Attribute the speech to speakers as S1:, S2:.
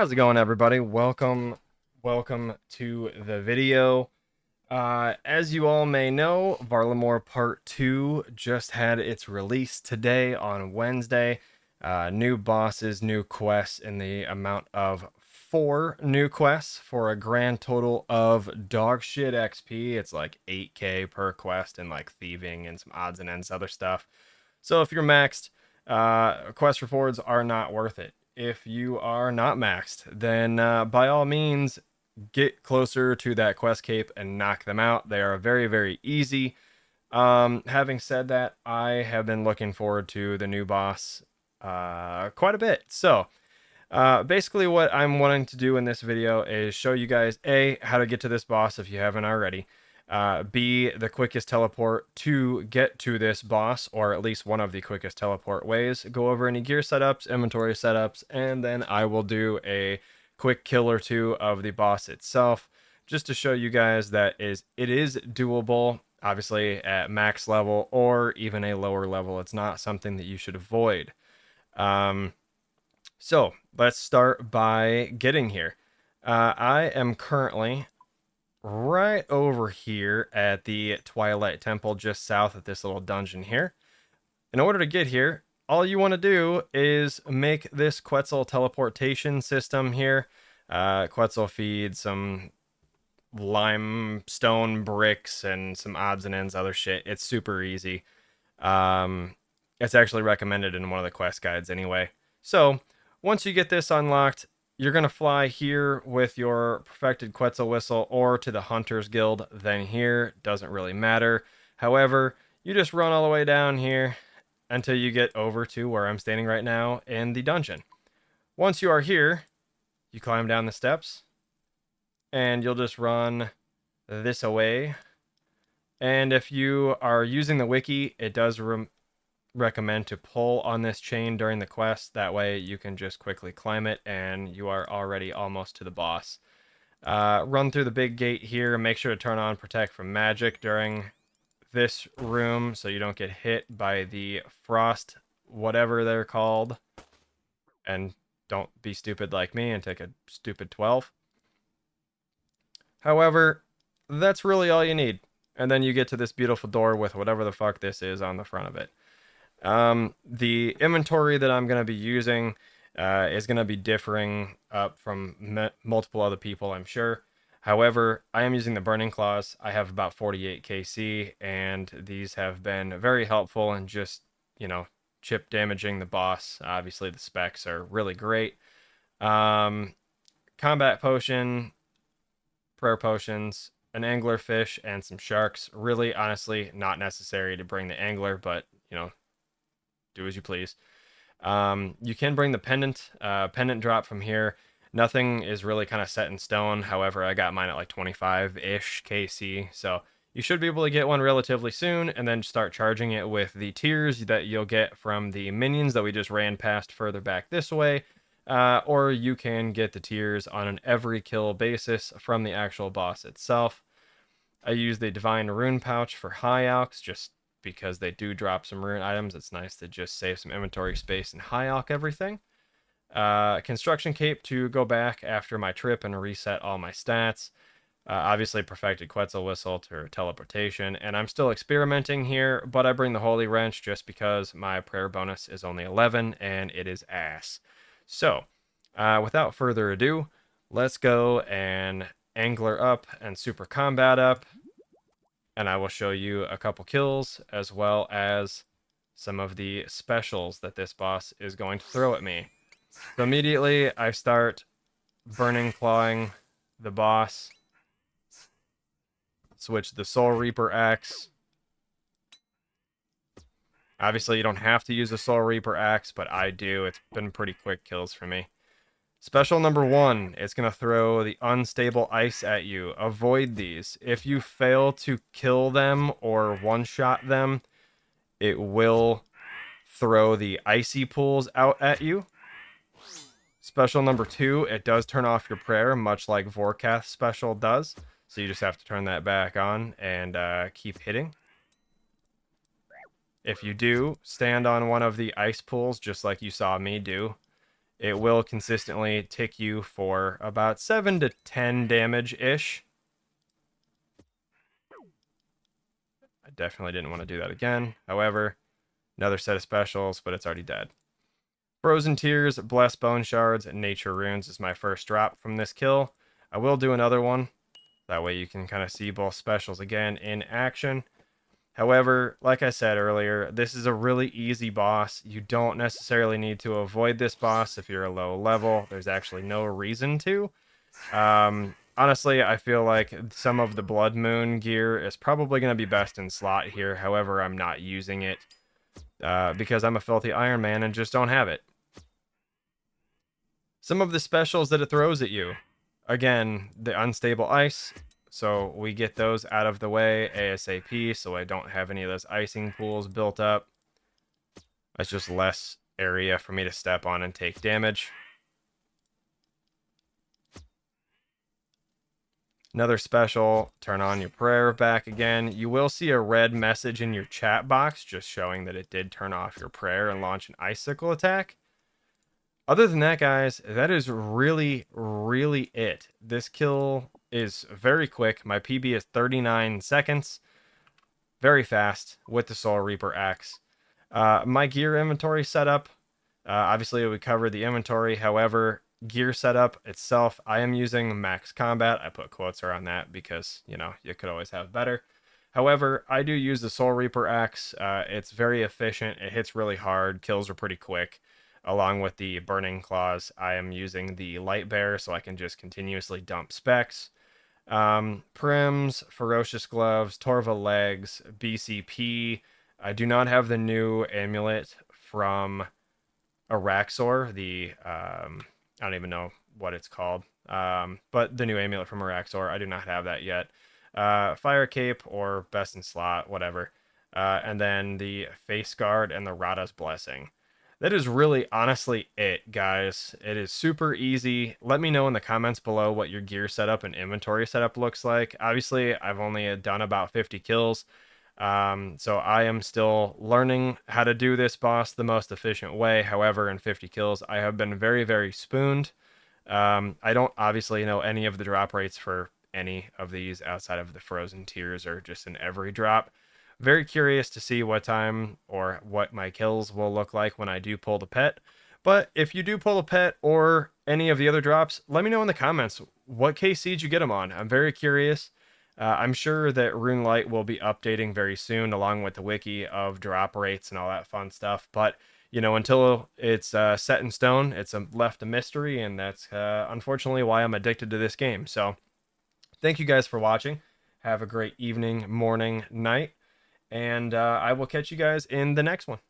S1: How's it going, everybody? Welcome to the video. As you all may know, Vmore Part 2 just had its release today on Wednesday. New bosses, new quests in the amount of 4 new quests for a grand total of dog shit XP. It's like 8k per quest and like thieving and some odds and ends other stuff. So if you're maxed, quest rewards are not worth it. If you are not maxed, then by all means, get closer to that quest cape and knock them out. They are very, very easy. Having said that, I have been looking forward to the new boss quite a bit. So, basically, what I'm wanting to do in this video is show you guys A, how to get to this boss if you haven't already. B, the quickest teleport to get to this boss, or at least one of the quickest teleport ways. Go over any gear setups, inventory setups, and then I will do a quick kill or two of the boss itself, just to show you guys that it is doable, obviously at max level or even a lower level. It's not something that you should avoid. So let's start by getting here. I am currently right over here at the Twilight Temple, just south of this little dungeon here. In order to get here, all you want to do is make this Quetzal teleportation system here. Quetzal feeds some limestone bricks and some odds and ends other shit. It's super easy. It's actually recommended in one of the quest guides anyway. So once you get this unlocked, you're going to fly here with your perfected Quetzal whistle or to the Hunter's Guild, then here. Doesn't really matter. However, you just run all the way down here until you get over to where I'm standing right now in the dungeon. Once you are here, you climb down the steps and you'll just run this away. And if you are using the wiki, it does recommend to pull on this chain during the quest. That way you can just quickly climb it and you are already almost to the boss. Run through the big gate here. Make sure to turn on protect from magic during this room so you don't get hit by the frost, whatever they're called. And don't be stupid like me and take a stupid 12. However, that's really all you need. And then you get to this beautiful door with whatever the fuck this is on the front of it. The inventory that I'm going to be using is going to be differing up from multiple other people, I'm sure. However, I am using the Burning Claws. I have about 48 KC, and these have been very helpful in just, chip damaging the boss. Obviously, the specs are really great. Combat potion, prayer potions, an angler fish, and some sharks. Really, honestly, not necessary to bring the angler, but, do as you please. You can bring the pendant drop from here. Nothing is really kind of set in stone. However, I got mine at like 25-ish KC, so you should be able to get one relatively soon and then start charging it with the tiers that you'll get from the minions that we just ran past further back this way. Or you can get the tiers on an every kill basis from the actual boss itself. I use the Divine Rune Pouch for High Alks just because they do drop some rune items. It's nice to just save some inventory space and High Alk everything. Construction Cape to go back after my trip and reset all my stats. Obviously, perfected Quetzal Whistle to teleportation, and I'm still experimenting here, but I bring the Holy Wrench just because my prayer bonus is only 11 and it is ass. So, without further ado, let's go and angler up and super combat up, and I will show you a couple kills as well as some of the specials that this boss is going to throw at me. So immediately I start burning clawing the boss. Switch the Soul Reaper axe. Obviously you don't have to use the Soul Reaper axe, but I do. It's been pretty quick kills for me. Special number 1, it's going to throw the unstable ice at you. Avoid these. If you fail to kill them or one-shot them, it will throw the icy pools out at you. Special number 2, it does turn off your prayer, much like Vorkath's special does. So you just have to turn that back on and keep hitting. If you do, stand on one of the ice pools, just like you saw me do, it will consistently tick you for about 7 to 10 damage-ish. I definitely didn't want to do that again. However, another set of specials, but it's already dead. Frozen Tears, Blessed Bone Shards, and Nature Runes is my first drop from this kill. I will do another one. That way you can kind of see both specials again in action. However, like I said earlier, this is a really easy boss. You don't necessarily need to avoid this boss if you're a low level. There's actually no reason to. Honestly, I feel like some of the Blood Moon gear is probably going to be best in slot here. However, I'm not using it because I'm a filthy Iron Man and just don't have it. Some of the specials that it throws at you. Again, the Unstable Ice. So we get those out of the way ASAP so I don't have any of those icing pools built up. That's just less area for me to step on and take damage. Another special, turn on your prayer back again. You will see a red message in your chat box just showing that it did turn off your prayer and launch an icicle attack. Other than that, guys, that is really, really it. This kill is very quick. My PB is 39 seconds. Very fast with the Soul Reaper axe. My gear inventory setup, obviously we covered the inventory. However, gear setup itself, I am using max combat. I put quotes around that because, you know, you could always have better. However, I do use the Soul Reaper axe. It's very efficient. It hits really hard. Kills are pretty quick. Along with the Burning Claws, I am using the Light Bear so I can just continuously dump specs. Prims, Ferocious Gloves, Torva Legs, BCP. I do not have the new amulet from Araxor. I don't even know what it's called. But the new amulet from Araxor, I do not have that yet. Fire Cape or Best in Slot, whatever. And then the Face Guard and the Rada's Blessing. That is really honestly it, guys. It is super easy. Let me know in the comments below what your gear setup and inventory setup looks like. Obviously, I've only done about 50 kills. So I am still learning how to do this boss the most efficient way. However, in 50 kills, I have been very, very spooned. I don't obviously know any of the drop rates for any of these outside of the Frozen Tears or just in every drop. Very curious to see what time or what my kills will look like when I do pull the pet. But if you do pull a pet or any of the other drops, let me know in the comments what case siege you get them on. I'm very curious. I'm sure that Runelight will be updating very soon along with the wiki of drop rates and all that fun stuff. But, you know, until it's set in stone, it's left a mystery. And that's unfortunately why I'm addicted to this game. So thank you guys for watching. Have a great evening, morning, night. And I will catch you guys in the next one.